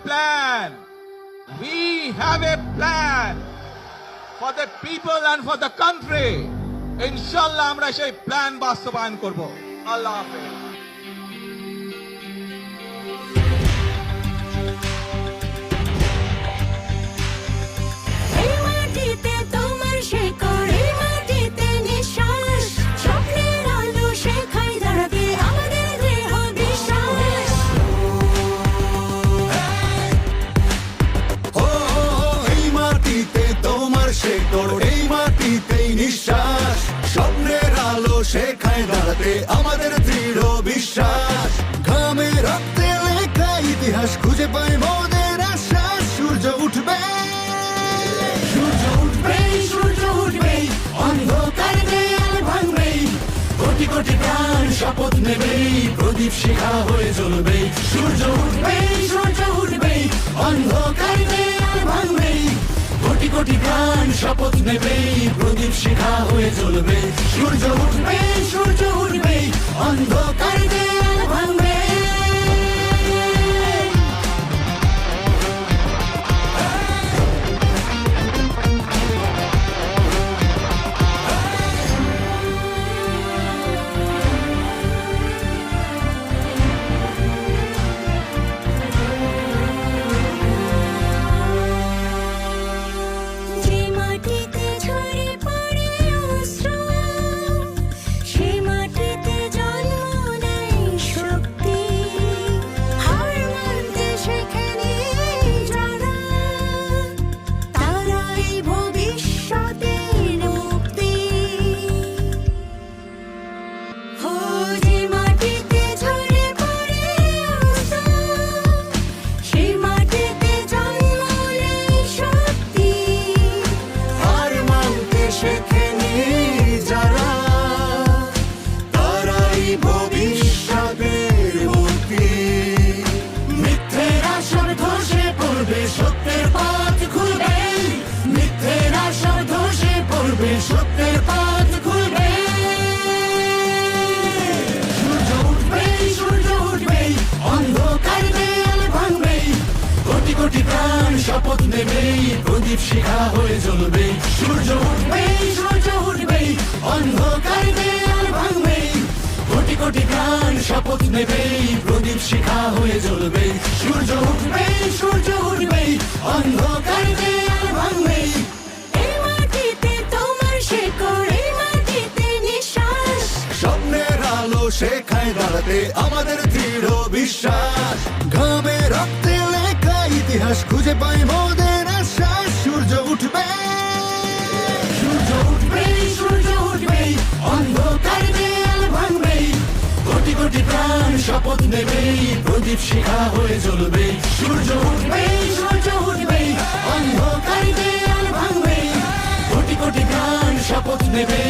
plan. We have a plan for the people and for the country. ইনশাআল্লাহ আমরা সেই plan বাস্তবায়ন করব। আল্লাহ হাফেজ। এই মাটিতেই নিঃশ্বাস, স্বপ্নের আলো শেখায় দাঁড়াতে আমাদের দৃঢ় বিশ্বাস। ঘামে রক্তে লেখা ইতিহাস খুঁজে পাই মোদের আশ্বাস। সূর্য উঠবে, সূর্য উঠবে, সূর্য উঠবে, অন্ধকার দেয়াল ভাঙবে, কোটি কোটি প্রাণ শপথ নেবে, প্রদীপ শিখা হয়ে জ্বলবে। সূর্য উঠবে, সূর্য উঠবে, অন্ধকার দেয়াল ভাঙবে, কোটি কোটি প্রাণ শপথ নেবে, প্রদীপ শিখা হয়ে জ্বলবে। সূর্য উঠবে, সূর্য উঠবে, অন্ধকার দেয়াল ভাঙবে। সত্যের পথ খুলবে। সূর্য উঠবে, সূর্য উঠবে, অন্ধকার দেয়াল ভাঙবে, কোটি কোটি প্রাণ শপথ নেবে, প্রদীপ শিখা হয়ে জ্বলবে। সূর্য উঠবে, সূর্য উঠবে, অন্ধকার দেয়াল ভাঙবে, কোটি কোটি প্রাণ শপথ নেবে, প্রদীপ শিখা হয়ে জ্বলবে। সূর্য উঠবে, সূর্য উঠবে, অন্ধকার দেয়াল ভাঙবে, স্বপ্নের আলো শেখায় দাঁড়াতে আমাদের দৃঢ় বিশ্বাস। ঘামে রক্তে লেখা ইতিহাস খুঁজে পাই মোদের আশ্বাস। সূর্য উঠবে, সূর্য উঠবে, সূর্য উঠবে, অন্ধকার দেয়াল ভাঙবে, কোটি কোটি প্রাণ শপথ নেবে, প্রদীপ শিখা হয়ে জ্বলবে। সূর্য উঠবে, সূর্য উঠবে, অন্ধকার দেয়াল ভাঙবে, কোটি কোটি প্রাণ শপথ নেবে,